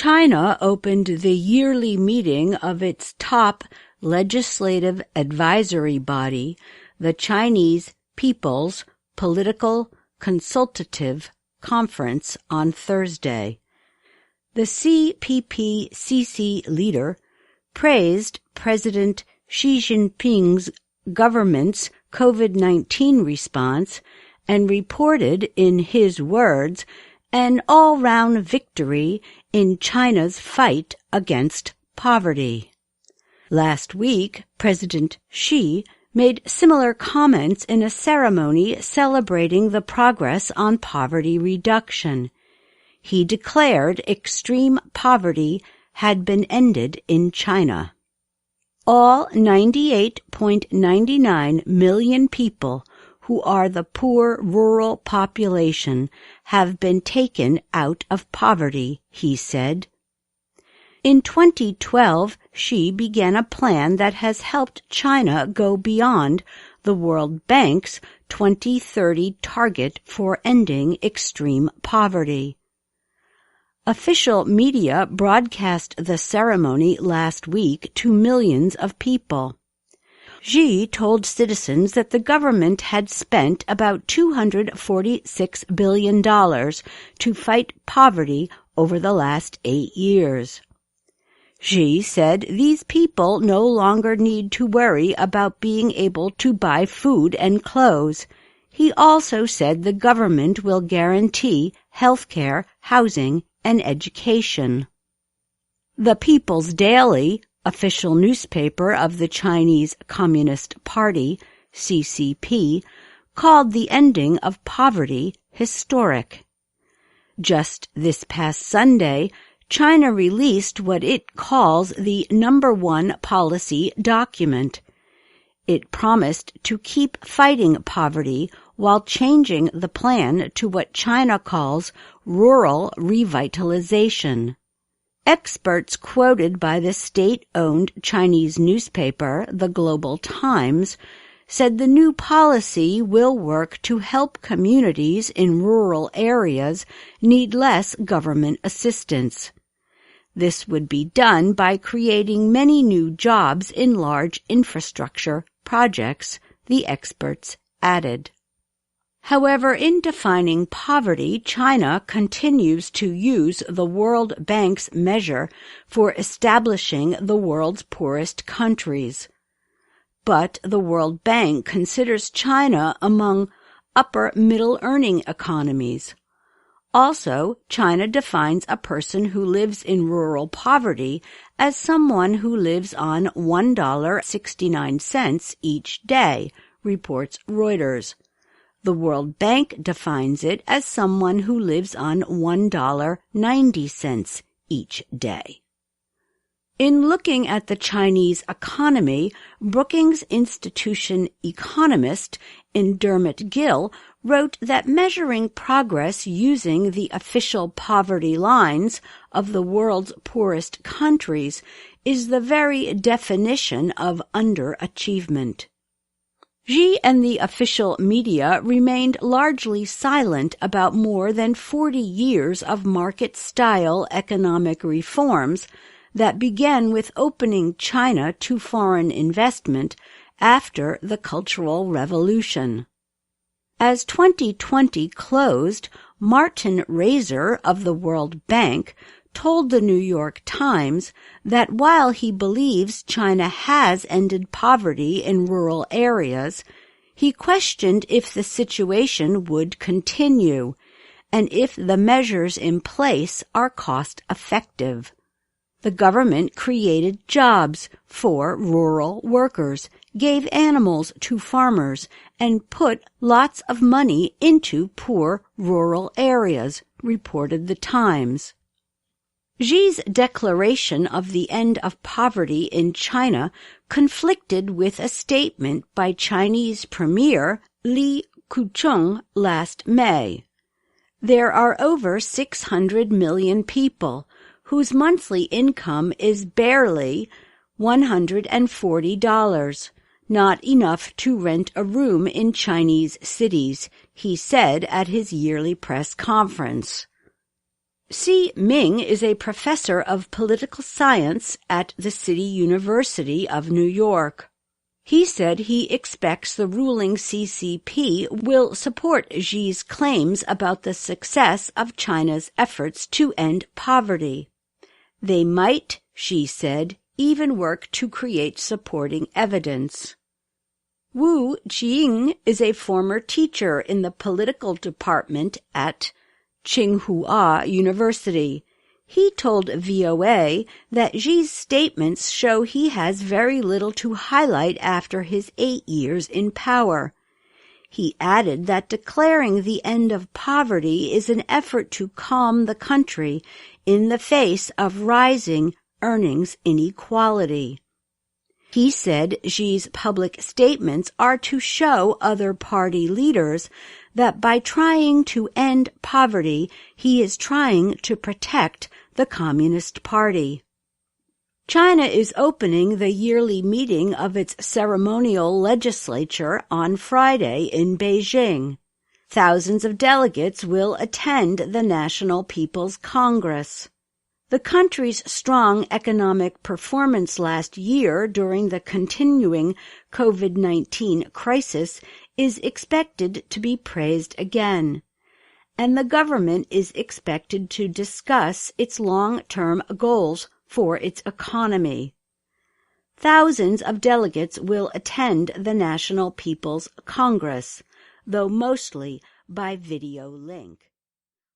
China opened the yearly meeting of its top legislative advisory body, the Chinese People's Political Consultative Conference, on Thursday. The CPPCC leader praised President Xi Jinping's government's COVID-19 response and reported, in his words, an all-round victory in China's fight against poverty. Last week, President Xi made similar comments in a ceremony celebrating the progress on poverty reduction. He declared extreme poverty had been ended in China. All 98.99 million people who are the poor rural population have been taken out of poverty, he said. In 2012, Xi began a plan that has helped China go beyond the World Bank's 2030 target for ending extreme poverty. Official media broadcast the ceremony last week to millions of people. Xi told citizens that the government had spent about $246 billion to fight poverty over the last 8 years. Xi said these people no longer need to worry about being able to buy food and clothes. He also said the government will guarantee health care, housing, and education. The People's Daily, official newspaper of the Chinese Communist Party, CCP, called the ending of poverty historic. Just this past Sunday, China released what it calls the #1 policy document. It promised to keep fighting poverty while changing the plan to what China calls rural revitalization. Experts quoted by the state-owned Chinese newspaper, the Global Times, said the new policy will work to help communities in rural areas need less government assistance. This would be done by creating many new jobs in large infrastructure projects, the experts added. However, in defining poverty, China continues to use the World Bank's measure for establishing the world's poorest countries. But the World Bank considers China among upper-middle earning economies. Also, China defines a person who lives in rural poverty as someone who lives on $1.69 each day, reports Reuters. The World Bank defines it as someone who lives on $1.90 each day. In looking at the Chinese economy, Brookings Institution economist Dermot Gill wrote that measuring progress using the official poverty lines of the world's poorest countries is the very definition of underachievement. Xi and the official media remained largely silent about more than 40 years of market-style economic reforms that began with opening China to foreign investment after the Cultural Revolution. As 2020 closed, Martin Razor of the World Bank told the New York Times that while he believes China has ended poverty in rural areas, he questioned if the situation would continue and if the measures in place are cost-effective. The government created jobs for rural workers, gave animals to farmers, and put lots of money into poor rural areas, reported the Times. Xi's declaration of the end of poverty in China conflicted with a statement by Chinese Premier Li Keqiang last May. There are over 600 million people whose monthly income is barely $140, not enough to rent a room in Chinese cities, he said at his yearly press conference. Si Ming is a professor of political science at the City University of New York. He said he expects the ruling CCP will support Xi's claims about the success of China's efforts to end poverty. They might, Xi said, even work to create supporting evidence. Wu Jing is a former teacher in the political department at Tsinghua University. He told VOA that Xi's statements show he has very little to highlight after his 8 years in power. He added that declaring the end of poverty is an effort to calm the country in the face of rising earnings inequality. He said Xi's public statements are to show other party leaders that by trying to end poverty, he is trying to protect the Communist Party. China is opening the yearly meeting of its ceremonial legislature on Friday in Beijing. Thousands of delegates will attend the National People's Congress. The country's strong economic performance last year during the continuing COVID-19 crisis is expected to be praised again, and the government is expected to discuss its long-term goals for its economy. Thousands of delegates will attend the National People's Congress, though mostly by video link.